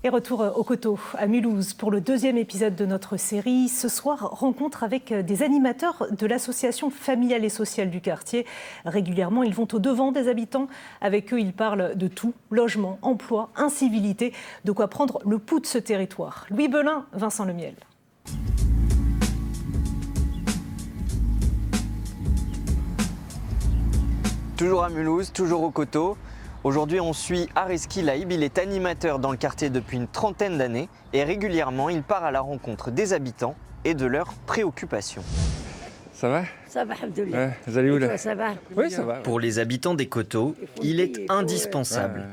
Et retour au Coteau, à Mulhouse, pour le deuxième épisode de notre série. Ce soir, rencontre avec des animateurs de l'association familiale et sociale du quartier. Régulièrement, ils vont au-devant des habitants. Avec eux, ils parlent de tout, logement, emploi, incivilité. De quoi prendre le pouls de ce territoire. Louis Belin, Vincent Lemiel. Toujours à Mulhouse, toujours au Coteau. Aujourd'hui, on suit Areski Laïb. Il est animateur dans le quartier depuis une trentaine d'années et régulièrement, il part à la rencontre des habitants et de leurs préoccupations. Ça va ? Ça va, Abdoulaye. Ouais, vous allez où là ? Ça va. Oui, ça va. Pour les habitants des Coteaux, il est indispensable.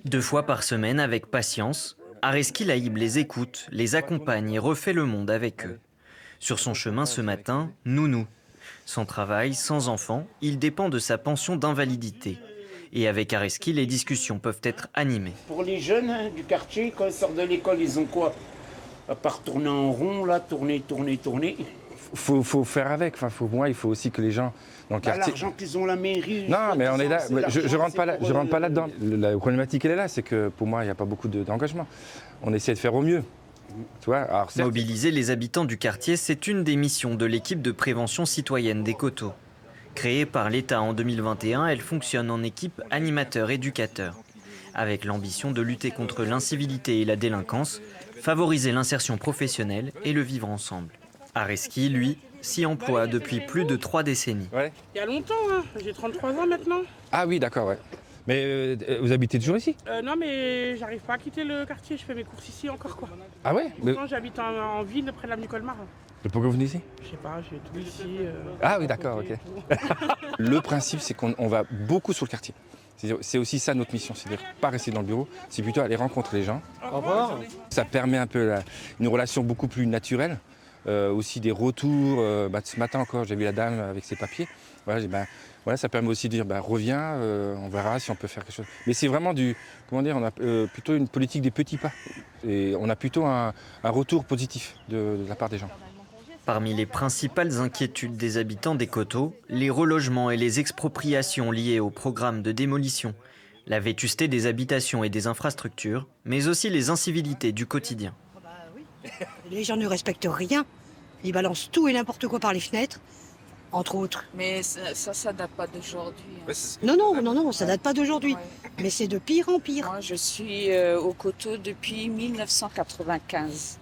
2 fois par semaine, avec patience, Areski Laïb les écoute, les accompagne et refait le monde avec eux. Sur son chemin ce matin, nounou. Sans travail, sans enfant, il dépend de sa pension d'invalidité. Et avec Areski, les discussions peuvent être animées. Pour les jeunes du quartier, quand ils sortent de l'école, ils ont quoi ? À part tourner en rond, là, tourner. Faut faire avec. Enfin, il faut aussi que les gens dans le quartier. L'argent qu'ils ont la mairie. Non, mais on est là. Je rentre pas là-dedans. La problématique, elle est là, c'est que pour moi, il n'y a pas beaucoup d'engagement. On essaie de faire au mieux. Tu vois, alors, Mobiliser les habitants du quartier, c'est une des missions de l'équipe de prévention citoyenne des Coteaux. Créée par l'État en 2021, elle fonctionne en équipe animateur-éducateur, avec l'ambition de lutter contre l'incivilité et la délinquance, favoriser l'insertion professionnelle et le vivre ensemble. Areski, lui, s'y emploie depuis plus de 3 décennies. Ouais. Il y a longtemps, hein. J'ai 33 ans maintenant. Ah oui, d'accord, ouais. Mais vous habitez toujours ici ? Non, mais j'arrive pas à quitter le quartier, je fais mes courses ici encore quoi. Ah ouais, mais... Quand j'habite en ville, près de l'avenue Colmar. Pourquoi vous venez ici ? Je sais pas, j'ai tout ici. Ah oui, d'accord, ok. Le principe, c'est qu'on va beaucoup sur le quartier. C'est aussi ça notre mission, c'est-à-dire pas rester dans le bureau, c'est plutôt aller rencontrer les gens. Au revoir. Ça permet un peu une relation beaucoup plus naturelle, aussi des retours. Ce matin encore, j'ai vu la dame avec ses papiers. Voilà, ça permet aussi de dire reviens, on verra si on peut faire quelque chose. Mais c'est vraiment on a plutôt une politique des petits pas. Et on a plutôt un retour positif de la part des gens. Parmi les principales inquiétudes des habitants des Coteaux, les relogements et les expropriations liées au programme de démolition, la vétusté des habitations et des infrastructures, mais aussi les incivilités du quotidien. Les gens ne respectent rien. Ils balancent tout et n'importe quoi par les fenêtres, entre autres. Mais ça date pas d'aujourd'hui. Hein. Non, ça date pas d'aujourd'hui. Ouais. Mais c'est de pire en pire. Moi, je suis au Coteau depuis 1995.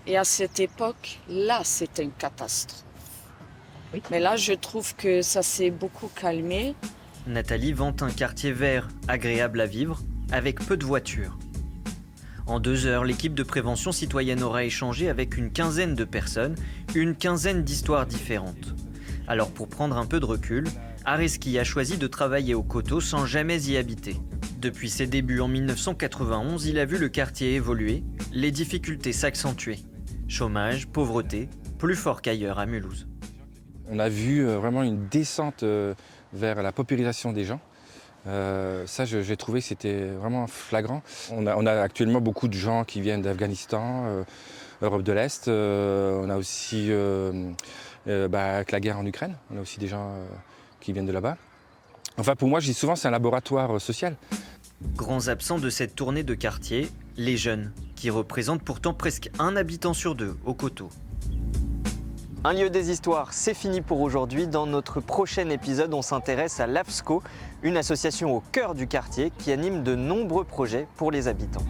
Et à cette époque, là, c'était une catastrophe. Oui. Mais là, je trouve que ça s'est beaucoup calmé. Nathalie vante un quartier vert, agréable à vivre, avec peu de voitures. En 2 heures, l'équipe de prévention citoyenne aura échangé avec une quinzaine de personnes, une quinzaine d'histoires différentes. Alors pour prendre un peu de recul, Areski a choisi de travailler au Coteau sans jamais y habiter. Depuis ses débuts en 1991, il a vu le quartier évoluer, les difficultés s'accentuer. Chômage, pauvreté, plus fort qu'ailleurs à Mulhouse. On a vu vraiment une descente vers la paupérisation des gens. Ça, j'ai trouvé que c'était vraiment flagrant. On a actuellement beaucoup de gens qui viennent d'Afghanistan, Europe de l'Est. On a aussi, avec la guerre en Ukraine, on a aussi des gens qui viennent de là-bas. Enfin, pour moi, je dis souvent, c'est un laboratoire social. Grands absents de cette tournée de quartier, les jeunes, qui représentent pourtant presque 1 habitant sur 2 au Coteau. Un lieu des histoires, c'est fini pour aujourd'hui. Dans notre prochain épisode, on s'intéresse à l'AFSCO, une association au cœur du quartier qui anime de nombreux projets pour les habitants.